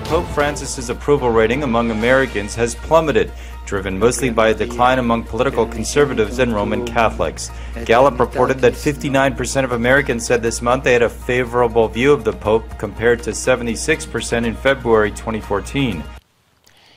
Pope Francis's approval rating among Americans has plummeted, driven mostly by a decline among political conservatives and Roman Catholics. Gallup reported that 59% of Americans said this month they had a favorable view of the Pope, compared to 76% in February 2014.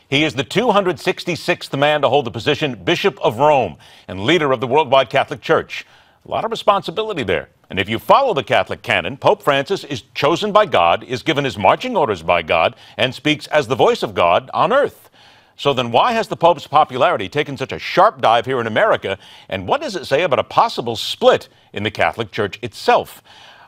He is the 266th man to hold the position Bishop of Rome and leader of the worldwide Catholic Church. A lot of responsibility there. And if you follow the Catholic canon, Pope Francis is chosen by God, is given his marching orders by God, and speaks as the voice of God on earth. So then why has the Pope's popularity taken such a sharp dive here in America? And what does it say about a possible split in the Catholic Church itself?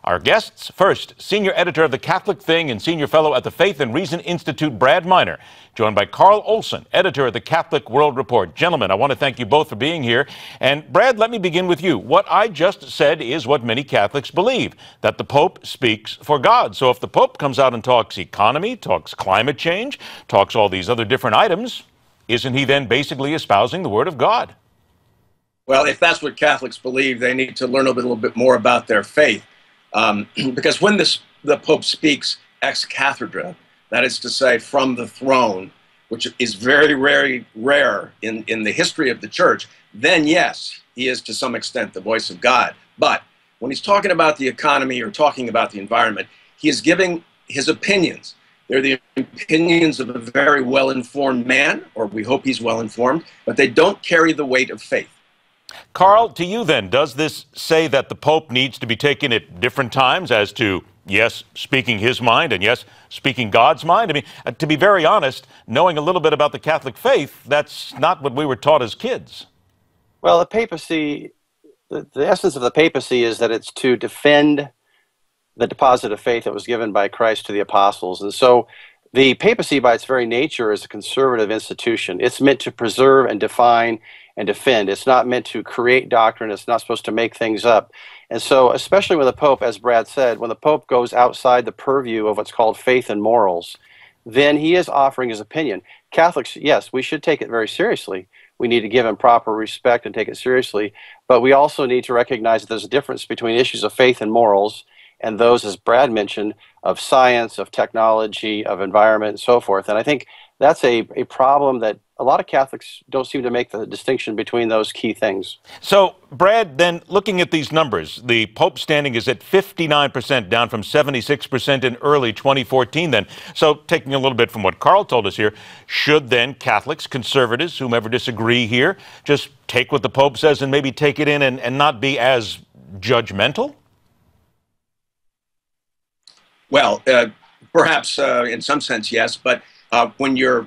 Our guests, first, senior editor of The Catholic Thing and senior fellow at the Faith and Reason Institute, Brad Miner, joined by Carl Olson, editor of the Catholic World Report. Gentlemen, I want to thank you both for being here. And Brad, let me begin with you. What I just said is what many Catholics believe, that the Pope speaks for God. So if the Pope comes out and talks economy, talks climate change, talks all these other different items, isn't he then basically espousing the Word of God? Well, if that's what Catholics believe, they need to learn a little bit more about their faith. Because when the Pope speaks ex cathedra, that is to say from the throne, which is very, very rare in the history of the Church, then yes, he is to some extent the voice of God. But when he's talking about the economy or talking about the environment, he is giving his opinions. They're the opinions of a very well-informed man, or we hope he's well-informed, but they don't carry the weight of faith. Carl, to you then, does this say that the Pope needs to be taken at different times as to, yes, speaking his mind and yes, speaking God's mind? I mean, to be very honest, knowing a little bit about the Catholic faith, that's not what we were taught as kids. Well, the papacy, the essence of the papacy is that it's to defend the deposit of faith that was given by Christ to the apostles. And so the papacy, by its very nature, is a conservative institution. It's meant to preserve and define and defend. It's not meant to create doctrine. It's not supposed to make things up. And so, especially when the Pope, as Brad said, when the Pope goes outside the purview of what's called faith and morals, then he is offering his opinion. Catholics, yes, we should take it very seriously. We need to give him proper respect and take it seriously. But we also need to recognize that there's a difference between issues of faith and morals and those, as Brad mentioned, of science, of technology, of environment, and so forth. And I think that's a problem that a lot of Catholics don't seem to make the distinction between those key things. So, Brad, then looking at these numbers, the Pope standing is at 59%, down from 76% in early 2014 then. So, taking a little bit from what Carl told us here, should then Catholics, conservatives, whomever disagree here, just take what the Pope says and maybe take it in and not be as judgmental? Well, perhaps in some sense, yes, but when you're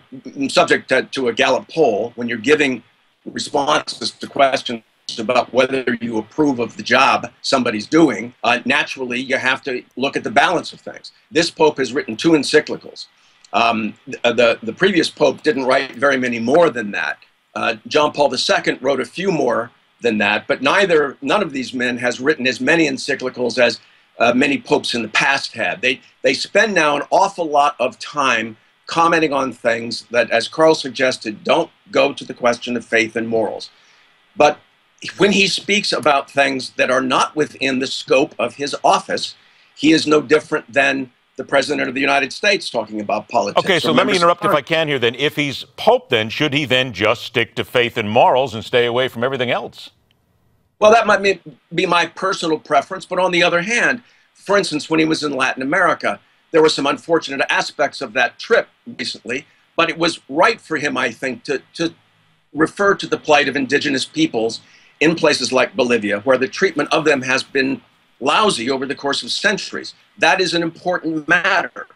subject to a Gallup poll, when you're giving responses to questions about whether you approve of the job somebody's doing, naturally you have to look at the balance of things. This Pope has written 2 encyclicals. The previous Pope didn't write very many more than that. John Paul II wrote a few more than that, but none of these men has written as many encyclicals as many popes in the past had. They spend now an awful lot of time commenting on things that, as Carl suggested, don't go to the question of faith and morals. But when he speaks about things that are not within the scope of his office, he is no different than the President of the United States talking about politics. Okay, so let me interrupt if I can here then. If he's Pope then, should he then just stick to faith and morals and stay away from everything else? Well, that might be my personal preference, but on the other hand, for instance, when he was in Latin America, there were some unfortunate aspects of that trip recently, but it was right for him, I think, to refer to the plight of indigenous peoples in places like Bolivia, where the treatment of them has been lousy over the course of centuries. That is an important matter.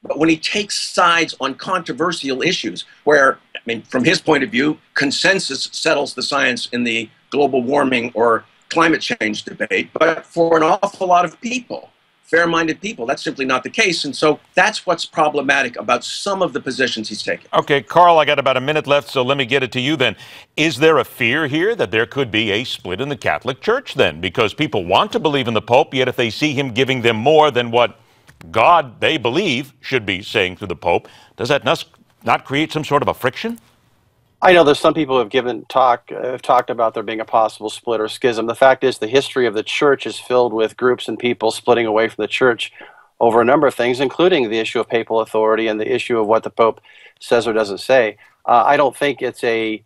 But when he takes sides on controversial issues where, I mean, from his point of view, consensus settles the science in the global warming or climate change debate, but for an awful lot of people, fair-minded people, that's simply not the case. And so that's what's problematic about some of the positions he's taken. Okay, Carl, I got about a minute left, so let me get it to you then. Is there a fear here that there could be a split in the Catholic Church then? Because people want to believe in the Pope, yet if they see him giving them more than what God, they believe, should be saying through the Pope, does that not create some sort of a friction? I know there's some people who have talked about there being a possible split or schism. The fact is the history of the church is filled with groups and people splitting away from the church over a number of things, including the issue of papal authority and the issue of what the Pope says or doesn't say. I don't think it's a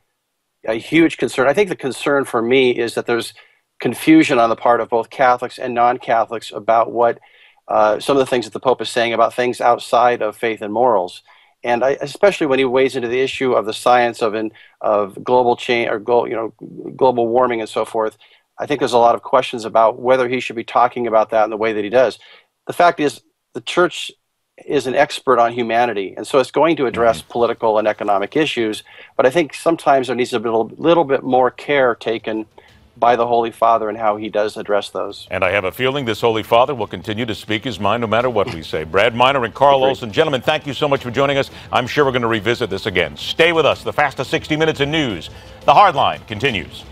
huge concern. I think the concern for me is that there's confusion on the part of both Catholics and non-Catholics about what some of the things that the Pope is saying about things outside of faith and morals. And especially when he weighs into the issue of the science of global change or global warming and so forth, I think there's a lot of questions about whether he should be talking about that in the way that he does. The fact is, the Church is an expert on humanity, and so it's going to address political and economic issues. But I think sometimes there needs to be a little bit more care taken by the Holy Father and how he does address those. And I have a feeling this Holy Father will continue to speak his mind no matter what we say. Brad Miner and Carl Olson, gentlemen, thank you so much for joining us. I'm sure we're going to revisit this again. Stay with us. The fastest 60 minutes in news. The Hardline continues.